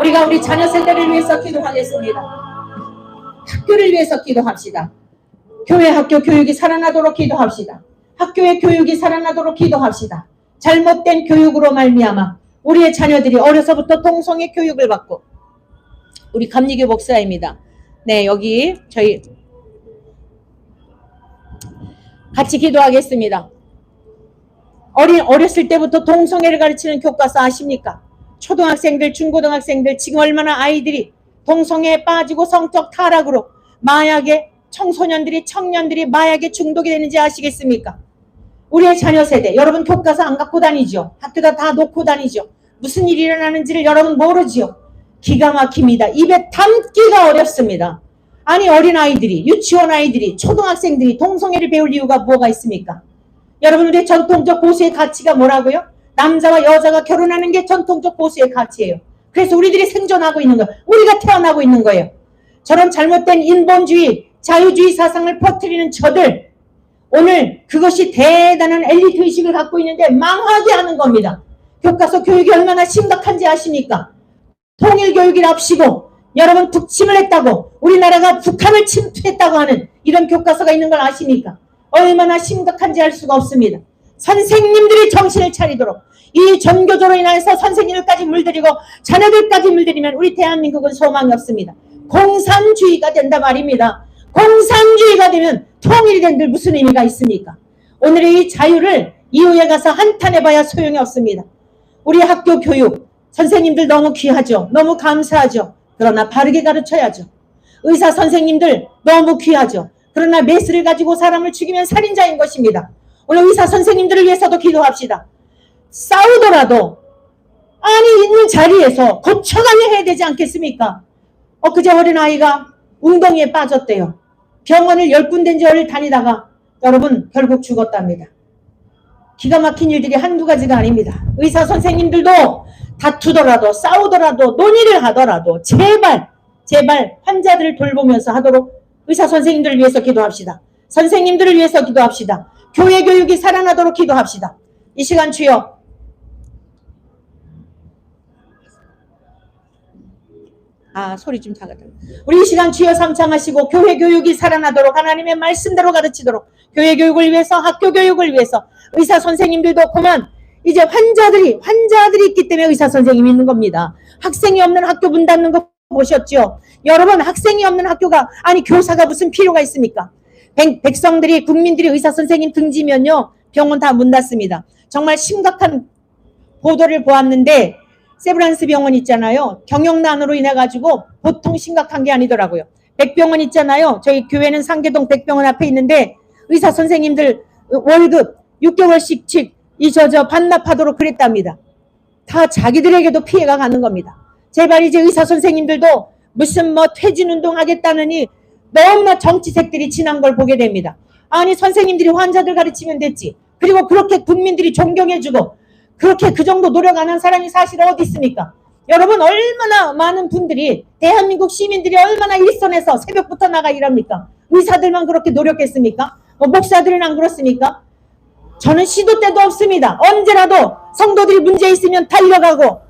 우리가 우리 자녀 세대를 위해서 기도하겠습니다. 학교를 위해서 기도합시다. 교회 학교 교육이 살아나도록 기도합시다. 학교의 교육이 살아나도록 기도합시다. 잘못된 교육으로 말미암아 우리의 자녀들이 어려서부터 동성애 교육을 받고, 우리 감리교 목사입니다. 네, 여기 저희 같이 기도하겠습니다. 어렸을 때부터 동성애를 가르치는 교과서 아십니까? 초등학생들, 중고등학생들 지금 얼마나 아이들이 동성애에 빠지고 성적 타락으로 마약에 청소년들이, 청년들이 마약에 중독이 되는지 아시겠습니까? 우리의 자녀 세대, 여러분 교과서 안 갖고 다니죠? 학교다 다 놓고 다니죠? 무슨 일이 일어나는지를 여러분 모르지요? 기가 막힙니다. 입에 담기가 어렵습니다. 아니, 어린아이들이, 유치원 아이들이, 초등학생들이 동성애를 배울 이유가 뭐가 있습니까? 여러분, 우리의 전통적 보수의 가치가 뭐라고요? 남자와 여자가 결혼하는 게 전통적 보수의 가치예요. 그래서 우리들이 생존하고 있는 거예요. 우리가 태어나고 있는 거예요. 저런 잘못된 인본주의, 자유주의 사상을 퍼뜨리는 저들, 오늘 그것이 대단한 엘리트 의식을 갖고 있는데 망하게 하는 겁니다. 교과서 교육이 얼마나 심각한지 아십니까? 통일교육을 앞시고 여러분 북침을 했다고, 우리나라가 북한을 침투했다고 하는 이런 교과서가 있는 걸 아십니까? 얼마나 심각한지 알 수가 없습니다. 선생님들이 정신을 차리도록, 이 전교조로 인해서 선생님들까지 물들이고 자녀들까지 물들이면 우리 대한민국은 소망이 없습니다. 공산주의가 된다 말입니다. 공산주의가 되면 통일이 된들 무슨 의미가 있습니까? 오늘의 이 자유를 이후에 가서 한탄해봐야 소용이 없습니다. 우리 학교 교육, 선생님들 너무 귀하죠. 너무 감사하죠. 그러나 바르게 가르쳐야죠. 의사 선생님들 너무 귀하죠. 그러나 메스를 가지고 사람을 죽이면 살인자인 것입니다. 오늘 의사 선생님들을 위해서도 기도합시다. 싸우더라도 아니 있는 자리에서 고쳐가며 해야 되지 않겠습니까? 그제 어린아이가 웅덩이에 빠졌대요. 병원을 10군데인지를 다니다가 여러분 결국 죽었답니다. 기가 막힌 일들이 한두 가지가 아닙니다. 의사 선생님들도 다투더라도 싸우더라도 논의를 하더라도 제발 환자들을 돌보면서 하도록 의사 선생님들을 위해서 기도합시다. 선생님들을 위해서 기도합시다. 교회 교육이 살아나도록 기도합시다. 이 시간 주여, 소리 좀 작아져. 우리 이 시간 주여 삼창하시고 교회 교육이 살아나도록 하나님의 말씀대로 가르치도록, 교회 교육을 위해서, 학교 교육을 위해서 의사 선생님들도 그만, 이제 환자들이 있기 때문에 의사 선생님이 있는 겁니다. 학생이 없는 학교 문 닫는 거 보셨죠? 여러분, 학생이 없는 학교가, 아니 교사가 무슨 필요가 있습니까? 백성들이, 국민들이 의사 선생님 등지면요 병원 다 문 닫습니다. 정말 심각한 보도를 보았는데, 세브란스 병원 있잖아요. 경영난으로 인해 가지고 보통 심각한 게 아니더라고요. 백병원 있잖아요. 저희 교회는 상계동 백병원 앞에 있는데 의사 선생님들 월급 6개월씩 반납하도록 그랬답니다. 다 자기들에게도 피해가 가는 겁니다. 제발 이제 의사 선생님들도 무슨 퇴진운동 하겠다느니 너무나 정치색들이 지난 걸 보게 됩니다. 아니 선생님들이 환자들 가르치면 됐지. 그리고 그렇게 국민들이 존경해주고 그렇게 그 정도 노력 안 한 사람이 사실 어디 있습니까? 여러분, 얼마나 많은 분들이, 대한민국 시민들이 얼마나 일선에서 새벽부터 나가 일합니까? 의사들만 그렇게 노력했습니까? 목사들은 안 그렇습니까? 저는 시도 때도 없습니다. 언제라도 성도들이 문제 있으면 달려가고,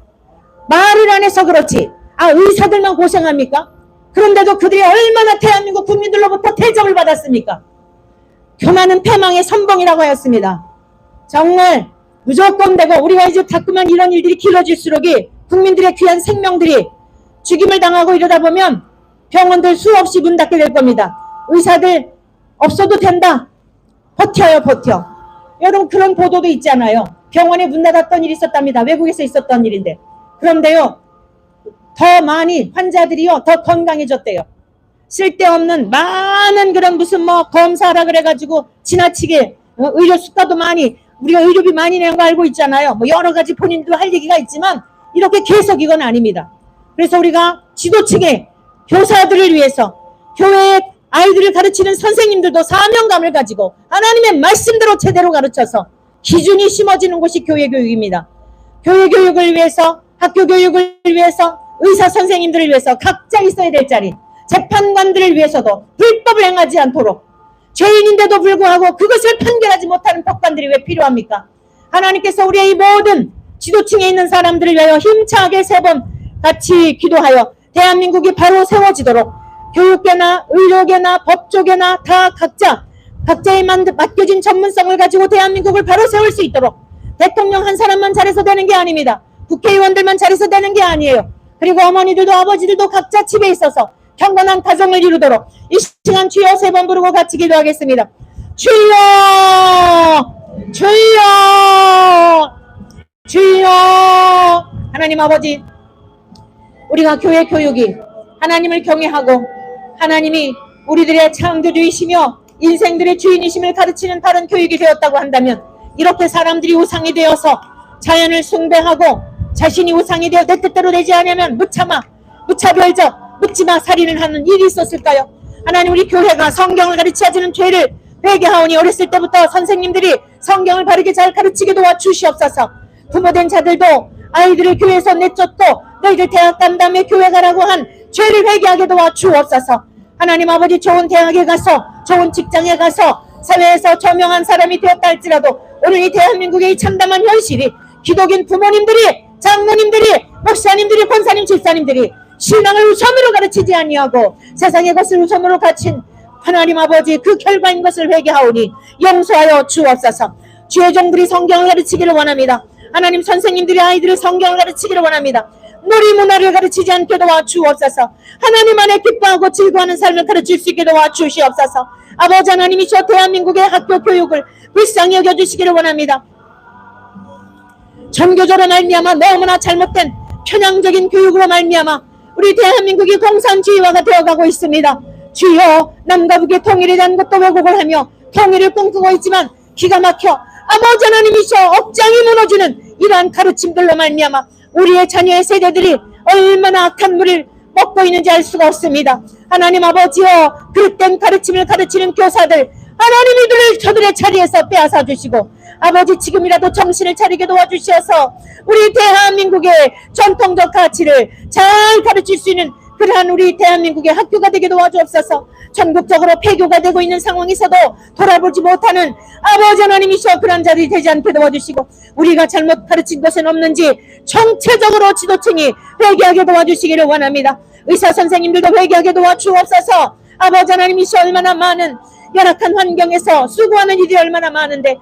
말을 안 해서 그렇지 의사들만 고생합니까? 그런데도 그들이 얼마나 대한민국 국민들로부터 대접을 받았습니까? 교만은 패망의 선봉이라고 하였습니다. 정말 무조건 되고, 우리가 이제 자꾸만 이런 일들이 길어질수록이 국민들의 귀한 생명들이 죽임을 당하고 이러다 보면 병원들 수없이 문 닫게 될 겁니다. 의사들 없어도 된다. 버텨요, 버텨. 여러분, 그런 보도도 있잖아요. 병원에 문 닫았던 일이 있었답니다. 외국에서 있었던 일인데. 그런데요, 더 많이 환자들이요 더 건강해졌대요. 쓸데없는 많은 그런 무슨 검사라 그래가지고 지나치게 의료 수가도 많이, 우리가 의료비 많이 내는 거 알고 있잖아요. 여러 가지 본인도 할 얘기가 있지만 이렇게 계속 이건 아닙니다. 그래서 우리가 지도층에 교사들을 위해서, 교회에 아이들을 가르치는 선생님들도 사명감을 가지고 하나님의 말씀대로 제대로 가르쳐서 기준이 심어지는 곳이 교회 교육입니다. 교회 교육을 위해서, 학교 교육을 위해서, 의사 선생님들을 위해서 각자 있어야 될 자리, 재판관들을 위해서도 불법을 행하지 않도록, 죄인인데도 불구하고 그것을 판결하지 못하는 법관들이 왜 필요합니까? 하나님께서 우리의 이 모든 지도층에 있는 사람들을 위하여 힘차게 3번 같이 기도하여 대한민국이 바로 세워지도록 교육계나 의료계나 법조계나 다 각자의 맡겨진 전문성을 가지고 대한민국을 바로 세울 수 있도록 대통령 한 사람만 잘해서 되는 게 아닙니다. 국회의원들만 잘해서 되는 게 아니에요. 그리고 어머니들도 아버지들도 각자 집에 있어서 경건한 가정을 이루도록 이 시간 주여 3번 부르고 같이 기도하겠습니다. 주여 주여 주여. 하나님 아버지, 우리가 교회 교육이 하나님을 경외하고 하나님이 우리들의 창조주이시며 인생들의 주인이심을 가르치는 바른 교육이 되었다고 한다면, 이렇게 사람들이 우상이 되어서 자연을 숭배하고 자신이 우상이 되어 내 뜻대로 되지 않으면 무차별적 묻지마 살인을 하는 일이 있었을까요? 하나님, 우리 교회가 성경을 가르쳐주는 죄를 회개하오니 어렸을 때부터 선생님들이 성경을 바르게 잘 가르치게 도와주시옵소서. 부모된 자들도 아이들을 교회에서 내쫓고 너희들 대학 간 다음에 교회 가라고 한 죄를 회개하게 도와주옵소서. 하나님 아버지, 좋은 대학에 가서 좋은 직장에 가서 사회에서 저명한 사람이 되었다 할지라도 오늘 이 대한민국의 이 참담한 현실이 기독인 부모님들이, 장로님들이, 목사님들이, 권사님, 집사님들이 신앙을 우선으로 가르치지 아니하고 세상의 것을 우선으로 가르친 하나님 아버지, 그 결과인 것을 회개하오니 용서하여 주옵소서. 주의 종들이 성경을 가르치기를 원합니다. 하나님, 선생님들이 아이들을 성경을 가르치기를 원합니다. 놀이 문화를 가르치지 않게 도와주옵소서. 하나님 안에 기뻐하고 즐거워하는 삶을 가르칠 수 있게 도와주시옵소서. 아버지 하나님이 저 대한민국의 학교 교육을 불쌍히 여겨주시기를 원합니다. 전교조로 말미암아 너무나 잘못된 편향적인 교육으로 말미암아 우리 대한민국이 공산주의화가 되어가고 있습니다. 주여, 남과 북의 통일에 대한 것도 왜곡을 하며 통일을 꿈꾸고 있지만 기가 막혀 아버지 하나님이셔 억장이 무너지는 이러한 가르침들로 말미암아 우리의 자녀의 세대들이 얼마나 악한 물을 먹고 있는지 알 수가 없습니다. 하나님 아버지여, 그릇된 가르침을 가르치는 교사들 하나님, 이들을 저들의 자리에서 빼앗아 주시고 아버지, 지금이라도 정신을 차리게 도와주셔서 우리 대한민국의 전통적 가치를 잘 가르칠 수 있는 그러한 우리 대한민국의 학교가 되게 도와주옵소서. 전국적으로 폐교가 되고 있는 상황에서도 돌아보지 못하는 아버지 하나님이셔 그런 자들이 되지 않게 도와주시고, 우리가 잘못 가르친 것은 없는지 정체적으로 지도층이 회개하게 도와주시기를 원합니다. 의사 선생님들도 회개하게 도와주옵소서. 아버지 하나님이셔, 얼마나 많은 열악한 환경에서 수고하는 일이 얼마나 많은데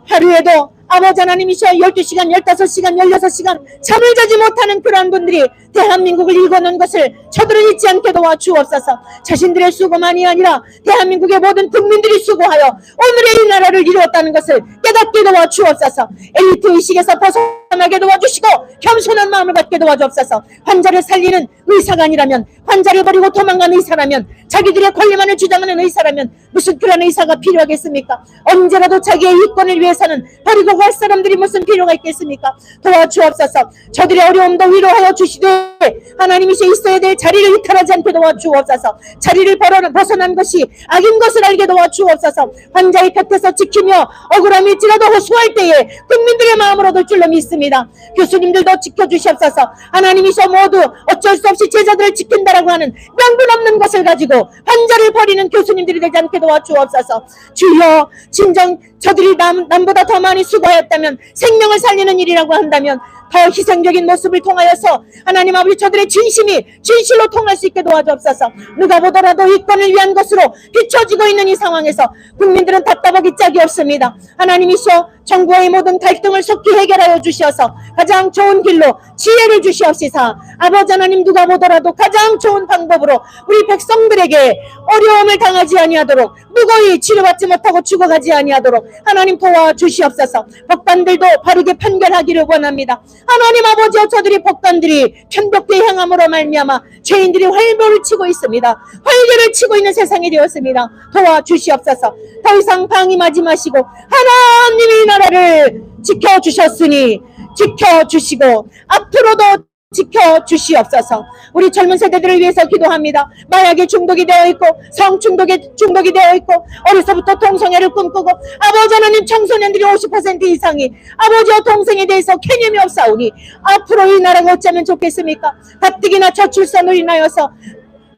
하루에도 아버지 하나님이셔 12시간, 15시간, 16시간 잠을 자지 못하는 그러한 분들이 대한민국을 일궈놓은 것을 저들은 잊지 않게 도와주옵소서. 자신들의 수고만이 아니라 대한민국의 모든 국민들이 수고하여 오늘의 이 나라를 이루었다는 것을 깨닫게 도와주옵소서. 엘리트 의식에서 벗어나게 도와주시고 겸손한 마음을 갖게 도와주옵소서. 환자를 살리는 의사가 아니라면, 환자를 버리고 도망가는 의사라면, 자기들의 권리만을 주장하는 의사라면 무슨 그런 의사가 필요하겠습니까? 언제라도 자기의 이권을 위해서는 버리고 갈 사람들이 무슨 필요가 있겠습니까? 도와주옵소서. 저들의 어려움도 위로하여 주시되 하나님이시 있어야 될 자리를 이탈하지 않게 도와주옵소서. 자리를 벗어난 것이 악인 것을 알게 도와주옵소서. 환자의 곁에서 지키며 억울함일지라도 호소할 때에 국민들의 마음을 얻을 줄로 믿습니다. 교수님들도 지켜주시옵소서. 하나님이셔 모두 어쩔 수 없이 제자들을 지킨다라고 하는 명분 없는 것을 가지고 환자를 버리는 교수님들이 되지 않게 도와주옵소서. 주여, 진정 저들이 남보다 더 많이 수고하였다면, 생명을 살리는 일이라고 한다면 더 희생적인 모습을 통하여서 하나님 아버지, 저들의 진심이 진실로 통할 수 있게 도와주옵소서. 누가 보더라도 이권을 위한 것으로 비춰지고 있는 이 상황에서 국민들은 답답하기 짝이 없습니다. 하나님이셔 정부와의 모든 갈등을 속히 해결하여 주셔서 가장 좋은 길로 지혜를 주시옵시사. 아버지 하나님, 누가 보더라도 가장 좋은 방법으로 우리 백성들에게 어려움을 당하지 아니하도록, 무고히 치료받지 못하고 죽어가지 아니하도록 하나님 도와주시옵소서. 법관들도 바르게 판결하기를 원합니다. 하나님 아버지여, 저들이 법관들이 편법에 향함으로 말미암아 죄인들이 활보를 치고 있습니다. 활개를 치고 있는 세상이 되었습니다. 도와주시옵소서. 더 이상 방임하지 마시고 하나님이 이 나라를 지켜주셨으니 지켜주시고 앞으로도 지켜주시옵소서. 우리 젊은 세대들을 위해서 기도합니다. 마약에 중독이 되어 있고 성중독에 중독이 되어 있고 어려서부터 동성애를 꿈꾸고 아버지 하나님, 청소년들이 50% 이상이 아버지와 동성에 대해서 개념이 없사오니 앞으로 이 나라가 어쩌면 좋겠습니까? 가뜩이나 저출산으로 인하여서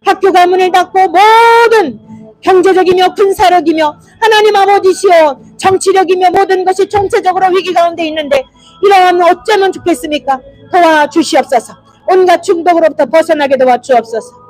학교가 문을 닫고 모든 경제적이며 군사력이며 하나님 아버지시여 정치력이며 모든 것이 총체적으로 위기 가운데 있는데 이러면 어쩌면 좋겠습니까? 도와주시옵소서. 온갖 중독으로부터 벗어나게 도와 주옵소서.